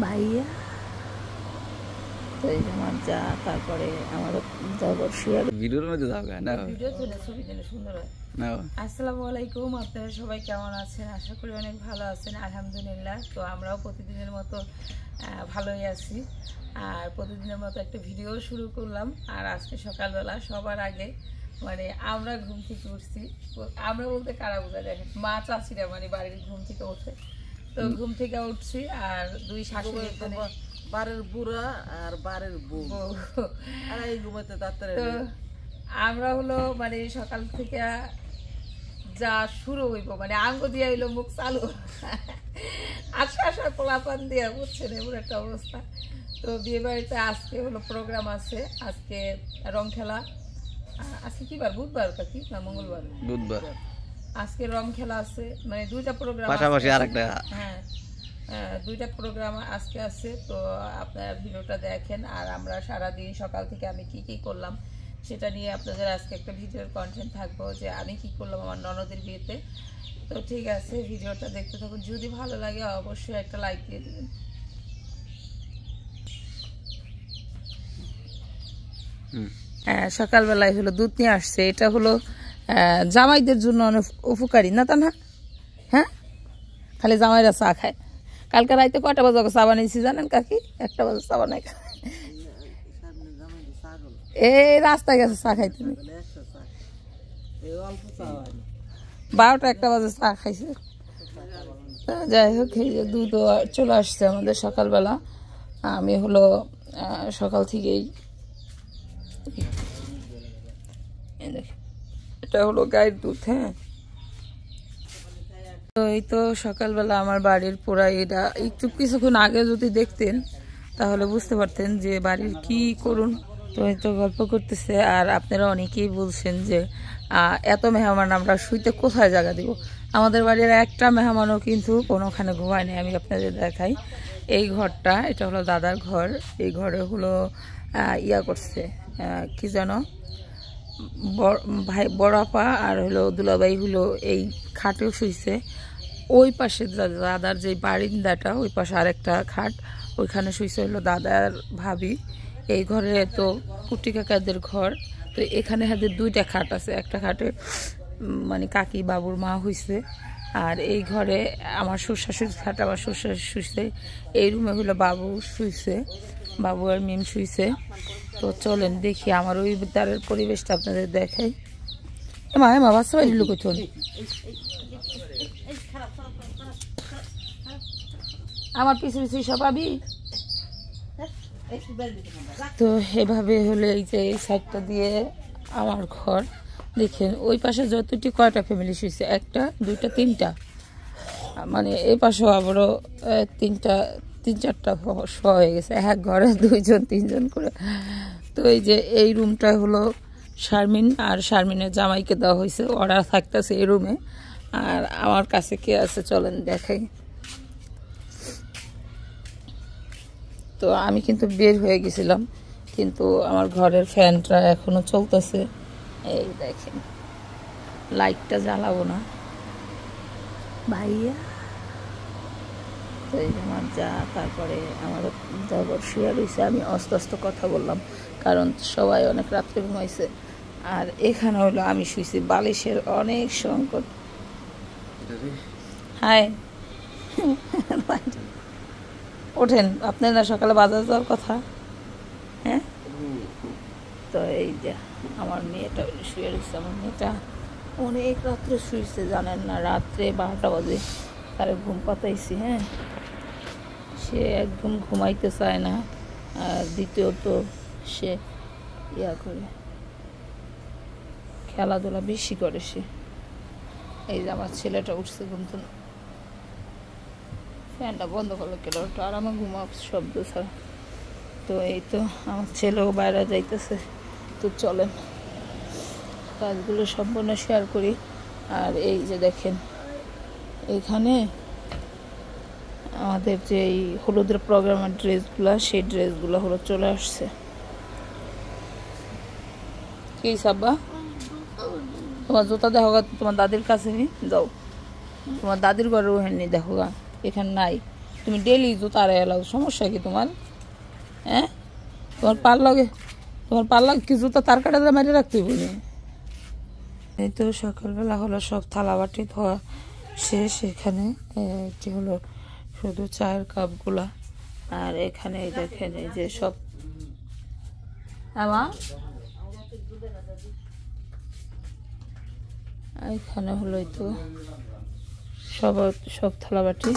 ভাইয়া তো এই যে আমার যা, তারপরে আমার জগৎ শিয়ার ভিডিওর মধ্যে যাও না, ভিডিও তো না, ছবি দিলে সুন্দর হয় না। আসসালামু আলাইকুম, আপনারা সবাই কেমন আছেন? আশা করি অনেক ভালো আছেন। আলহামদুলিল্লাহ। তো আমরাও প্রতিদিনের মতো ভালোই আছি। আর প্রতিদিনের মতো একটা ভিডিও শুরু করলাম। আর আজকে সকালবেলা সবার আগে মানে আমরা ঘুম থেকে উঠছি। আমরা বলতে কারা বোঝা যায়, মা চাচিরা মানে বাড়ির ঘুম থেকে ওঠে। তো ঘুম থেকে উঠছি আর দুই শাশুড়ি, বাড়ির বুড়া আর বাড়ির বউ আর এই ঘুমাইতে তাড়াতাড়ি। তো আমরা হলো মানে সকাল থেকে যা শুরু হইব মানে আঙ্গ দিয়া হইলো মুখ চালু আশা আশা পোলাপান দিয়া বুঝছেন, এমন একটা অবস্থা। তো বিয়ে বাড়িতে আজকে হলো প্রোগ্রাম আছে, আজকে রং খেলা। আজকে কি বার? বুধবার কি না মঙ্গলবার? বুধবার। আজকে রং খেলা আছে, মানে দুইটা প্রোগ্রাম পাশাপাশি আরেকটা। হ্যাঁ, দুইটা প্রোগ্রাম আজকে আছে। তো আপনারা ভিডিওটা দেখেন। আর আমরা সারাদিন সকাল থেকে আমি কি কি করলাম সেটা নিয়ে আপনাদের আজকে একটা ভিডিওর কন্টেন্ট থাকবো, যে আমি কি করলাম আমার ননদের বিয়েতে। তো ঠিক আছে, ভিডিওটা দেখতে থাকুন। যদি ভালো লাগে অবশ্যই একটা লাইক দিয়ে দেবেন। হ্যাঁ, সকালবেলায় হলো দুধ নিয়ে আসছে। এটা হলো জামাইদের জন্য অনেক উপকারী না, তা না? হ্যাঁ, খালি জামাইরা চা খায়। কালকে রাইতে কয়টা বাজে চা বানিয়েছি জানেন কাকি? 1টা বাজে চা বানাই। এই রাস্তায় গেছে চা খাইতে, 12টা 1টা বাজে চা খাইছে। যাই হোক, এই যে দুধ চলে আসছে আমাদের সকালবেলা। আমি হলো সকাল থেকেই, এটা হলো গাইর দুধ। হ্যাঁ, তো এই তো সকালবেলা আমার বাড়ির পুরা এটা একটু কিছুক্ষণ আগে যদি দেখতেন তাহলে বুঝতে পারতেন যে বাড়ির কি করুন। তো এই তো গল্প করতেছে। আর আপনারা অনেকেই বলছেন যে এত মেহমান আমরা শুইতে কোথায় জায়গা দিব। আমাদের বাড়ির একটা মেহমানও কিন্তু কোনোখানে ঘুমায় নেই। আমি আপনাদের দেখাই এই ঘরটা, এটা হলো দাদার ঘর। এই ঘরে হলো ইয়া করছে কি জানো, ভাই বড়াপা আর হলো দুলাভাই হলো এই খাটেও শুইছে। ওই পাশে দাদার যে বারিন্দাটা, ওই পাশে আরেকটা খাট, ওইখানে শুইছে হলো দাদার ভাবি। এই ঘরে তো কুটি কাকাদের ঘর। তো এখানে হাতে 2টা খাট আছে। একটা খাটে মানে কাকি বাবুর মা হইছে, আর এই ঘরে আমার শ্বশুর খাট, আমার শ্বশুর শুইছে। এই রুমে হলো বাবু শুইছে, বাবু আর মিম শুইছে। তো চলেন দেখি আমার ওই তারের পরিবেশটা আপনাদের দেখাই। মা মা বাচ্চা বাড়ি লুকোচ্ছেন, আমার পিছু পিছু সব আবি। তো এভাবে হলে এই যে এই সাইডটা দিয়ে আমার ঘর দেখেন। ওই পাশে যতটি কয়টা ফ্যামিলি শুয়েছে, 1টা 2টা 3টা, মানে এই পাশেও আবারও 3-4টা শোয়া হয়ে গেছে। এক ঘরে 2জন 3জন করে। তো এই যে এই রুমটা হলো শারমিন আর শারমিনের জামাইকে দেওয়া হয়েছে, ওরা থাকতেছে এই রুমে। আর আমার কাছে কে আছে চলেন দেখাই। তো আমি কিন্তু বের হয়ে গেছিলাম, কিন্তু আমার ঘরের ফ্যানটা এখনো চলতেছে। এই দেখেন, লাইটটা জ্বালাবো না ভাইয়া। তো এই যে আমার যা, তারপরে আমার জগৎ শুয়ে রয়েছে। আমি আস্তে আস্তে কথা বললাম কারণ সবাই অনেক রাত্রে ঘুমাইছে। আর এখানে হলো আমি শুয়েছি, বালিশের অনেক সংকট। হাই ওঠেন, আপনারা সকালে বাজার যাওয়ার কথা। হ্যাঁ, তো এই যে আমার মেয়েটা শুয়ে রয়েছে। আমার মেয়েটা অনেক রাত্রে শুয়েছে, জানেন না, রাত্রে 12টা বাজে তারে ঘুম পাতাইছি। হ্যাঁ, সে একদম ঘুমাইতে চায় না। আর দ্বিতীয়ত সে ইয়া করে, খেলাধুলা বেশি করে সে। এই যে আমার ছেলেটা উঠছে ঘুম থেকে, ফ্যানটা বন্ধ করলো কেন, একটু আরামে ঘুমাও শব্দ ছাড়া। তো এই তো আমার ছেলেও বাইরে যাইতেছে। তো চলেন কাজগুলো সম্পূর্ণ শেয়ার করি। আর এই যে দেখেন, এইখানে আমাদের যে এই হলুদের প্রোগ্রামের ড্রেসগুলো, সেই ড্রেসগুলো হলো চলে আসছে। কি সাব্বা, তোমার জুতা দেখো, তোমার দাদির কাছে নি যাও, তোমার দাদির ঘরে ওখানে দেখো, এখানে নাই। তুমি ডেলি জুতা এলাও, সমস্যা কি তোমার? হ্যাঁ, তোমার পার লাগে কি জুতা তার কাটা মারিয়ে রাখতে বলি। এই তো সকালবেলা হলো সব থালা বাটি ধোয়া শেষ। এখানে এটি হলো শুধু চায়ের কাপগুলা, আর এখানে দেখেন এই যে সব এখানে হলো তো সব থালা বাটি।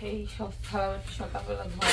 এই সব থালা বাটি সকালবেলা ধোয়া।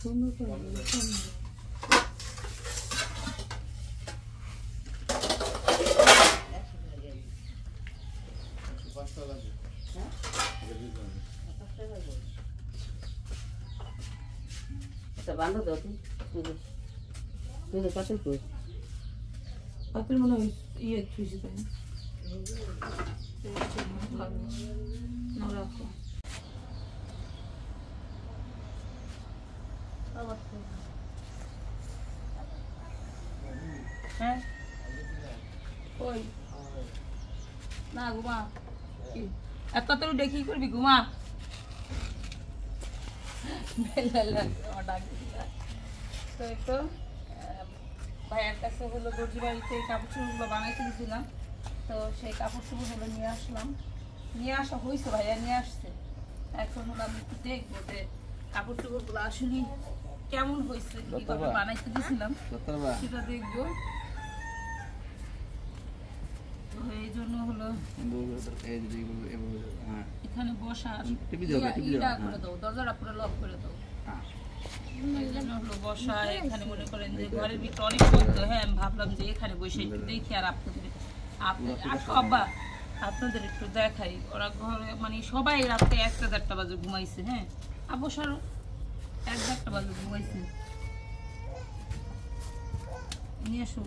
সুন্দর করে বান্ধব দাও তুই পাতিল কই? পাতিল মনে হয় ইয়ে খুশি তাই না রাখো। হ্যাঁ ওই না ঘুমা, এত তো দেখি করবি, ঘুমা। তো একটু ভাইয়ের কাছে হলো দর্জি বাড়িতে কাপড় চোপড়গুলো বানাইতে দিয়েছিলাম, তো সেই কাপড় চোপড় হলো নিয়ে আসলাম। নিয়ে আসা হয়েছে, ভাইয়া নিয়ে আসছে। এখন হলো আমি একটু দেখবো যে কাপড় চোপড়গুলো আসলে কেমন হয়েছে, কিভাবে বানাইতে দিয়েছিলাম সেটা দেখবো। এই জন্য হলো এখানে বসা করে দাও, দরজাটা পুরো লক করে দাও। এই জন্য হলো বসা এখানে, মনে করেন যে ঘরের ভিতরে অনেক শব্দ। হ্যাঁ, আমি ভাবলাম যে এখানে বসে একটু দেখি আর আপনাদের একটু দেখাই। ওরা ঘরে মানে সবাই রাতে 1-1:30 বাজে ঘুমাইছে। হ্যাঁ, অবসর 1-1:30 বাজে ঘুমাইছে। নিয়ে আসো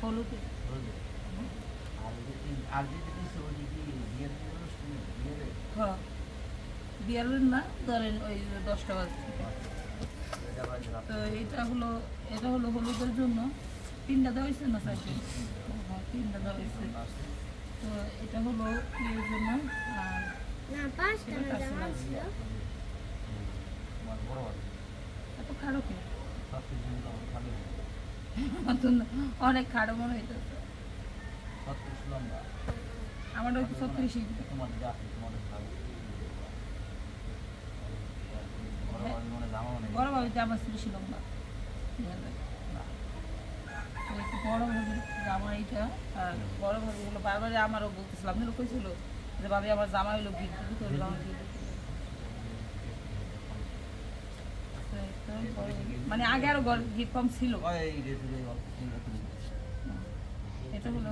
হলুদ বিয়ালের না, ধরেন ওই 10টা বাজে। তো এটা হলো হলুদের জন্য 3টা দেওয়া হয়েছে না সাইডে? হ্যাঁ, 3টা দেওয়া হয়েছে। তো এটা হলো ইয়ের জন্য। আর এত খারাপ অনেক খাড়ো মনে হইতেছে আমার। 36 বড় ভাবে জামা ছিল লম্বা, বড় ভাবে জামা এইটা। আর বড় ভাবে গুলো বারবার আমারও বলতেছিলাম, আপনারও কইছিল যে ভাবি আমার জামা হইলো গিফট দিতে হইলো, আমার মানে আগে আরো গিফট কম ছিল। এটা হলো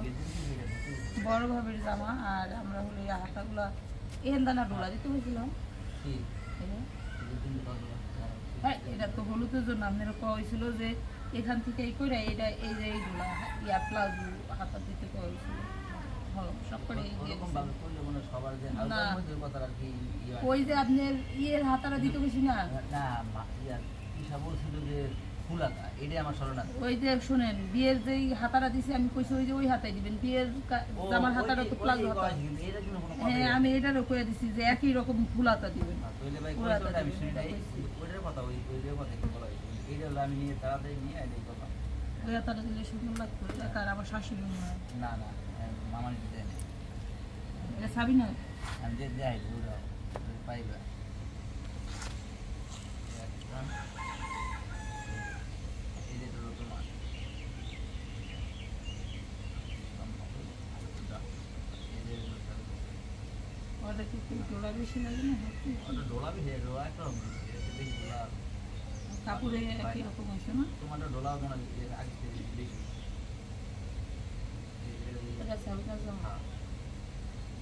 বড় ভাবের জামা। আর আমরা হলো এই হাতাগুলা এহেন দানা ডোলা দিতে হয়েছিলাম। হ্যাঁ, এটা তো হলুদের জন্য আপনারা কওয়া হয়েছিল যে এখান থেকে এই করে এটা এই যে এই ডোলা ইয়া প্লাজো হাতা দিতে কওয়া হয়েছিল। ওই যে আপনার ইয়ের হাতারা দিতে গেছি না, ওই যে শুনেন বিয়ের যে হাতারা দিছি আমি কইছি ওই যে ওই হাতাই দিবেন। বিয়ের জামার হাতাটা তো প্লাজো হাতা। হ্যাঁ, আমি এটারও কয়ে দিছি যে একই রকম ফুল হাতা দিবেন। ওই হাতাটা দিলে সুন্দর লাগতো। আর আমার শাশুড়ি মনে হয় না না মামা দিতে এটা ছাবি না আমি যে যাই পাইবা। ডোলাটা কি ডোলা বেশি লাগে না? ডোলা বেশি ডোলা একটা কাপড়ে কিরকম আছে না? তোমারটা ডোলা মনে আগে বেশি।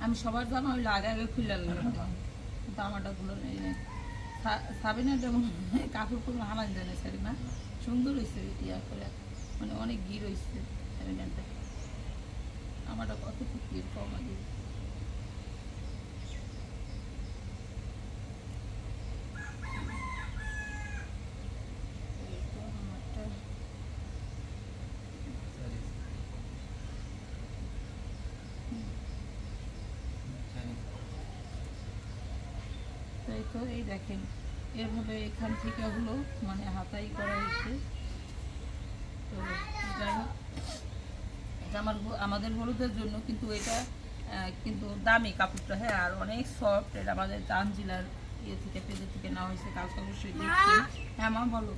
আমি সবার জামা হইলে আগে আগে খুললাম কিন্তু আমারটা খুলে নেই। সাবিনা যেমন কাপড় কোনো হামান যায় না সারি না, সুন্দর হয়েছে ইয়া করে, মানে অনেক গির হয়েছে সাবিনাটা। আমারটা কতটুকু গির কম আগে। তাই তো এই দেখেন এভাবে এখান থেকে হলো মানে হাতাই করা হয়েছে। তো যাই হোক আমাদের হলুদের জন্য কিন্তু এটা কিন্তু দামি কাপড়টা, হ্যাঁ, আর অনেক সফট। এটা আমাদের তানজিলার ইয়ে থেকে পেজে থেকে নেওয়া হয়েছে। কালকে অবশ্যই দেখছি। হ্যাঁ মা বলো,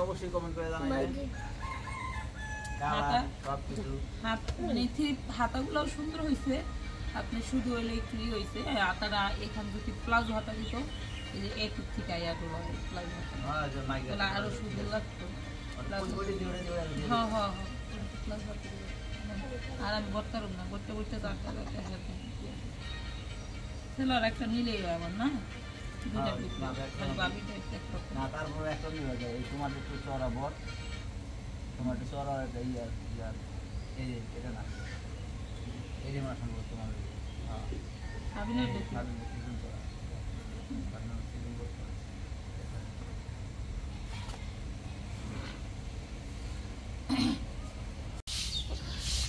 অবশ্যই কমেন্ট করে জানাবেন। মানে হাতাগুলো সুন্দর হয়েছে। আপনি শুধু হইলে ফ্রি হয়েছে হাতাটা। এখানে যদি প্লাজো হাতা দিত একটু ঠিক আয়াগুলো প্লাজো হাতা আরো সুন্দর লাগতো। হ্যাঁ হ্যাঁ প্লাজো হাতা। আর আমি বর্তারম না, বর্তে বসতে ছেলের একটা নিলেই আমার না, তারপরে একটা নিয়ে যায় এই টমেটো চড়া বট, টমেটো চড়া একটা ইয়ার ইয়ার এই এটা না এই যে মাছ সম্ভব তোমার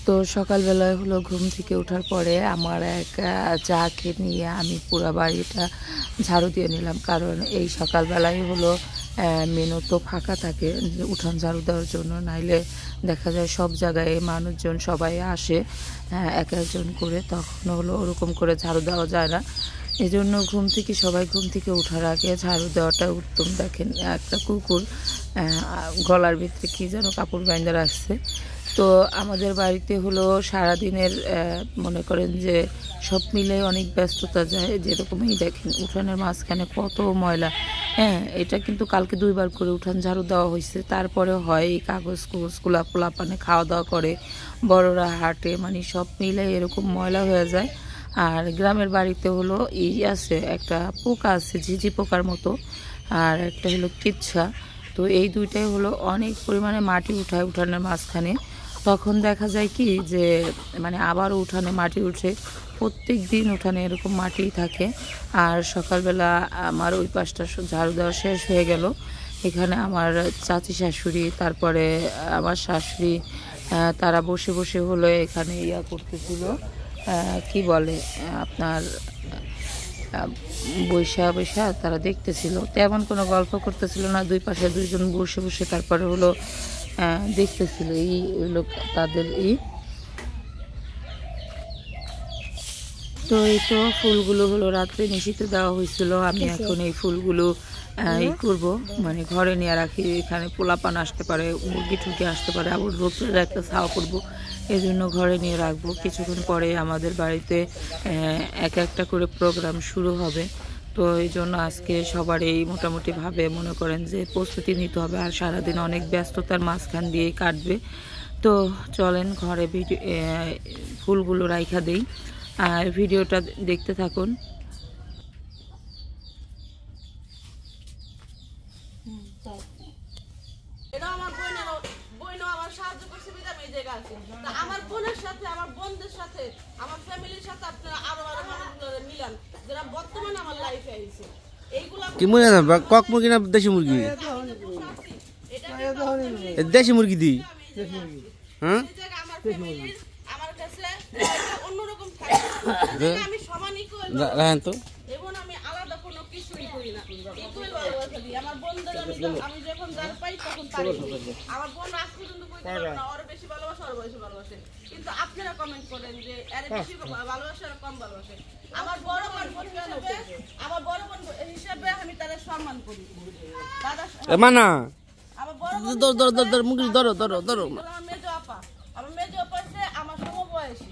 তো সকালবেলায় হলো ঘুম থেকে ওঠার পরে আমার এক চাকে নিয়ে আমি পুরো বাড়িটা ঝাড়ু দিয়ে নিলাম। কারণ এই সকালবেলায় হলো মেনু তো ফাঁকা থাকে উঠান ঝাড়ু দেওয়ার জন্য, নাইলে দেখা যায় সব জায়গায় মানুষজন সবাই আসে এক একজন করে, তখন হলো ওরকম করে ঝাড়ু দেওয়া যায় না। এই জন্য সবাই ঘুম থেকে ওঠার আগে ঝাড়ু দেওয়াটা উত্তম। দেখেন একটা কুকুর গলার ভিতরে কি যেন কাপড় বাইন্ধে রাখছে। তো আমাদের বাড়িতে হলো সারাদিনের মনে করেন যে সব মিলে অনেক ব্যস্ততা যায়। যেরকমই দেখেন উঠানের মাঝখানে কত ময়লা। হ্যাঁ, এটা কিন্তু কালকে 2 বার করে উঠান ঝাড়ু দেওয়া হয়েছে। তারপরে হয় এই কাগজ কুলা পোলাপানে খাওয়া দাওয়া করে, বড়রা হাঁটে, মানে সব মিলে এরকম ময়লা হয়ে যায়। আর গ্রামের বাড়িতে হলো এই আছে একটা পোকা আছে ঝিঝি পোকার মতো, আর একটা হলো কিচ্ছা। তো এই দুইটাই হলো অনেক পরিমাণে মাটি উঠায় উঠানের মাঝখানে। তখন দেখা যায় কি যে মানে আবারও উঠানে মাটি উঠে, প্রত্যেক দিন উঠানে এরকম মাটি থাকে। আর সকালবেলা আমার ওই পাশটা ঝাড়ু দেওয়া শেষ হয়ে গেল। এখানে আমার চাচি শাশুড়ি, তারপরে আমার শাশুড়ি, তারা বসে বসে হলো এখানে ইয়া করতেছিল, কি বলে আপনার বৈশা তারা দেখতেছিল। তেমন কোনো গল্প করতেছিল না, দুই পাশে দুইজন বসে বসে তারপরে হলো দেখতেছিল। এই হলো তাদের তো এই তো ফুলগুলো হলো রাত্রে নিশিতে দেওয়া হয়েছিল। আমি এখন এই ফুলগুলো করব, মানে ঘরে নিয়ে রাখি। এখানে পোলাপান আসতে পারে, মুরগি টুরগি আসতে পারে, আবার রোদ্রের একটা ছাওয়া করবো, এই জন্য ঘরে নিয়ে রাখবো। কিছুক্ষণ পরে আমাদের বাড়িতে এক একটা করে প্রোগ্রাম শুরু হবে। তো এই জন্য আজকে সবার এই মোটামুটিভাবে মনে করেন যে প্রস্তুতি নিতে হবে। আর সারাদিন অনেক ব্যস্ততার মাঝখান দিয়েই কাটবে। তো চলেন ঘরে ফুলগুলো রাইখা দেই, আর ভিডিওটা দেখতে থাকুন। আমার বোনের সাথে আমার বোনদের সাথে আমার ফ্যামিলির সাথে আপনারা আরো আরো মানুষগুলো মিলান যারা বর্তমানে আমার লাইফে আইছে। এইগুলা কি মনে না কক মুরগি না দেশি মুরগি? দেশি মুরগি দি হ্যাঁ আমার কাছে অন্যরকম থাকে। আমি সমানই করি রাখেন তো, এবং আমি আলাদা কোনো কিছুই করি না। ইকুয়াল ভালোবাসা দিই আমার বোনদের। আমি যখন যার পাই তখন তারই আমার বোন আজ পর্যন্ত কইতে পারে না ওর বেশি ভালোবাসা ওর বেশি ভালোবাসে, কিন্তু আপনারা কমেন্ট করেন যে এর বেশি ভালোবাসা আর কম ভালোবাসে। আমার বড় বোন হিসেবে আমার বড় বোন হিসেবে আমি তাদের সম্মান করি। দাদা মানা আমার বড় বোন ধরো মুরগি ধরো ধরো ধরো। আমার মেজো আপা, আমার মেজো আপা আমার সমবয়সী।